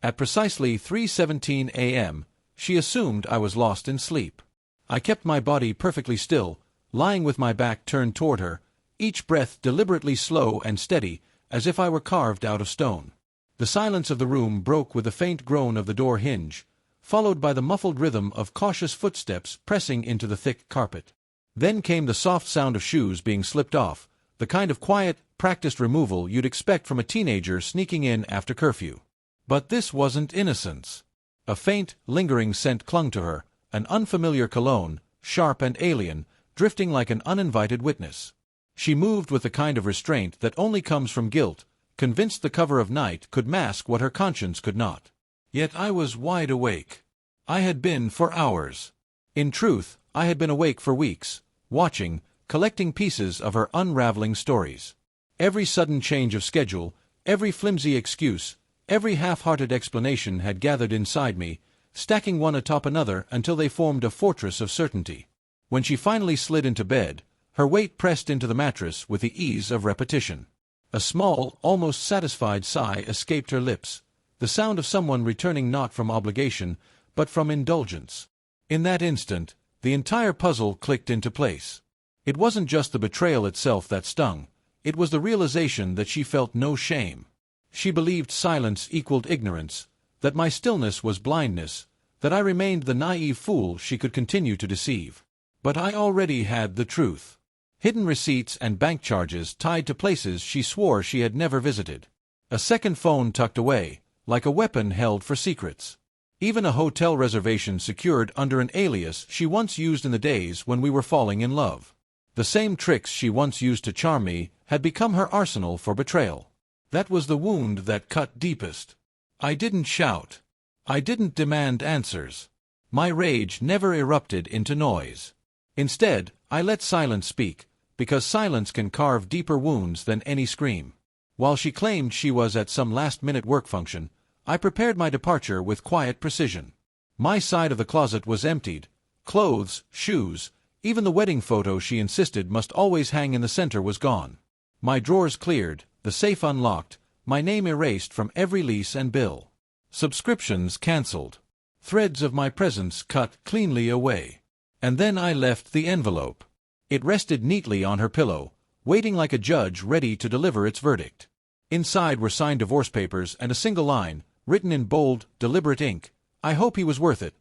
At precisely 3:17 a.m., she assumed I was lost in sleep. I kept my body perfectly still, lying with my back turned toward her, each breath deliberately slow and steady, as if I were carved out of stone. The silence of the room broke with the faint groan of the door hinge, followed by the muffled rhythm of cautious footsteps pressing into the thick carpet. Then came the soft sound of shoes being slipped off, the kind of quiet, practiced removal you'd expect from a teenager sneaking in after curfew. But this wasn't innocence. A faint, lingering scent clung to her, an unfamiliar cologne, sharp and alien, drifting like an uninvited witness. She moved with the kind of restraint that only comes from guilt, convinced the cover of night could mask what her conscience could not. Yet I was wide awake. I had been for hours. In truth, I had been awake for weeks, watching, collecting pieces of her unraveling stories. Every sudden change of schedule, every flimsy excuse, every half-hearted explanation had gathered inside me, stacking one atop another until they formed a fortress of certainty. When she finally slid into bed, her weight pressed into the mattress with the ease of repetition. A small, almost satisfied sigh escaped her lips, the sound of someone returning not from obligation, but from indulgence. In that instant, the entire puzzle clicked into place. It wasn't just the betrayal itself that stung, it was the realization that she felt no shame. She believed silence equaled ignorance, that my stillness was blindness, that I remained the naive fool she could continue to deceive. But I already had the truth. Hidden receipts and bank charges tied to places she swore she had never visited. A second phone tucked away, like a weapon held for secrets. Even a hotel reservation secured under an alias she once used in the days when we were falling in love. The same tricks she once used to charm me had become her arsenal for betrayal. That was the wound that cut deepest. I didn't shout. I didn't demand answers. My rage never erupted into noise. Instead, I let silence speak, because silence can carve deeper wounds than any scream. While she claimed she was at some last-minute work function, I prepared my departure with quiet precision. My side of the closet was emptied. Clothes, shoes, even the wedding photo she insisted must always hang in the center was gone. My drawers cleared, the safe unlocked, my name erased from every lease and bill. Subscriptions cancelled. Threads of my presence cut cleanly away. And then I left the envelope. It rested neatly on her pillow, waiting like a judge ready to deliver its verdict. Inside were signed divorce papers and a single line, written in bold, deliberate ink, "I hope he was worth it."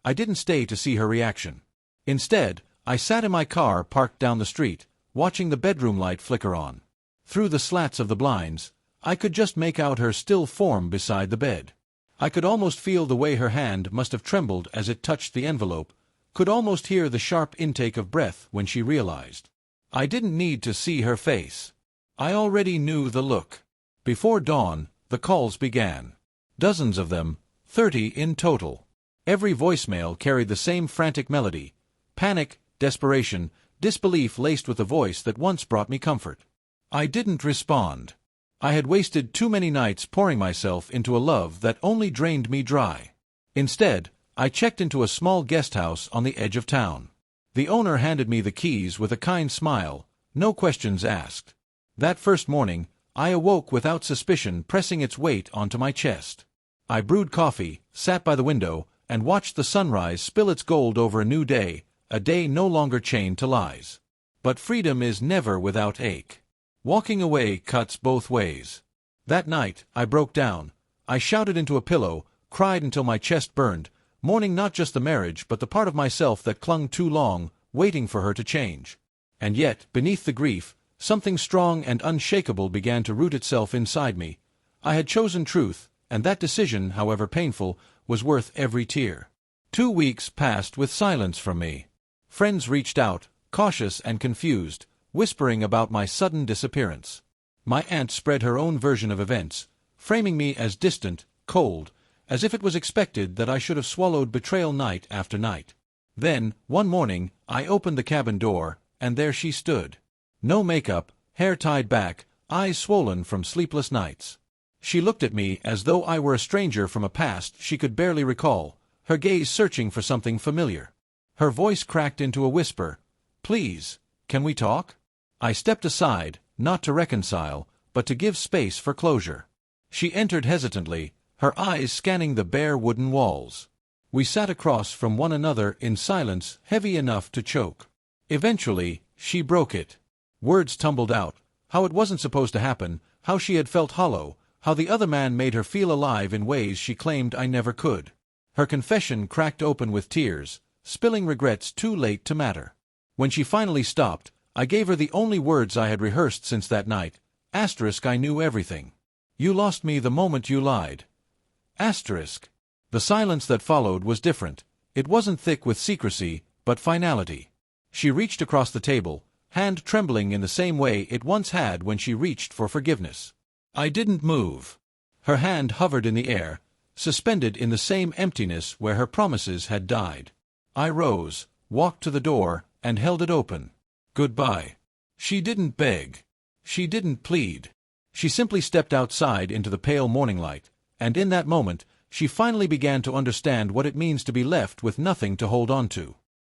I didn't stay to see her reaction. Instead, I sat in my car parked down the street, watching the bedroom light flicker on. Through the slats of the blinds, I could just make out her still form beside the bed. I could almost feel the way her hand must have trembled as it touched the envelope, could almost hear the sharp intake of breath when she realized. I didn't need to see her face. I already knew the look. Before dawn, the calls began. Dozens of them, 30 in total. Every voicemail carried the same frantic melody: panic, desperation, disbelief laced with a voice that once brought me comfort. I didn't respond. I had wasted too many nights pouring myself into a love that only drained me dry. Instead, I checked into a small guest house on the edge of town. The owner handed me the keys with a kind smile, no questions asked. That first morning, I awoke without suspicion pressing its weight onto my chest. I brewed coffee, sat by the window, and watched the sunrise spill its gold over a new day, a day no longer chained to lies. But freedom is never without ache. Walking away cuts both ways. That night, I broke down. I shouted into a pillow, cried until my chest burned, mourning not just the marriage but the part of myself that clung too long, waiting for her to change. And yet, beneath the grief, something strong and unshakable began to root itself inside me. I had chosen truth, and that decision, however painful, was worth every tear. 2 weeks passed with silence from me. Friends reached out, cautious and confused, whispering about my sudden disappearance. My aunt spread her own version of events, framing me as distant, cold, as if it was expected that I should have swallowed betrayal night after night. Then, one morning, I opened the cabin door, and there she stood. No makeup, hair tied back, eyes swollen from sleepless nights. She looked at me as though I were a stranger from a past she could barely recall, her gaze searching for something familiar. Her voice cracked into a whisper, "Please, can we talk?" I stepped aside, not to reconcile, but to give space for closure. She entered hesitantly, her eyes scanning the bare wooden walls. We sat across from one another in silence heavy enough to choke. Eventually, she broke it. Words tumbled out, how it wasn't supposed to happen, how she had felt hollow, how the other man made her feel alive in ways she claimed I never could. Her confession cracked open with tears, spilling regrets too late to matter. When she finally stopped, I gave her the only words I had rehearsed since that night. I knew everything. You lost me the moment you lied. The silence that followed was different. It wasn't thick with secrecy, but finality. She reached across the table, hand trembling in the same way it once had when she reached for forgiveness. I didn't move. Her hand hovered in the air, suspended in the same emptiness where her promises had died. I rose, walked to the door, and held it open. Goodbye. She didn't beg. She didn't plead. She simply stepped outside into the pale morning light, and in that moment, she finally began to understand what it means to be left with nothing to hold on to.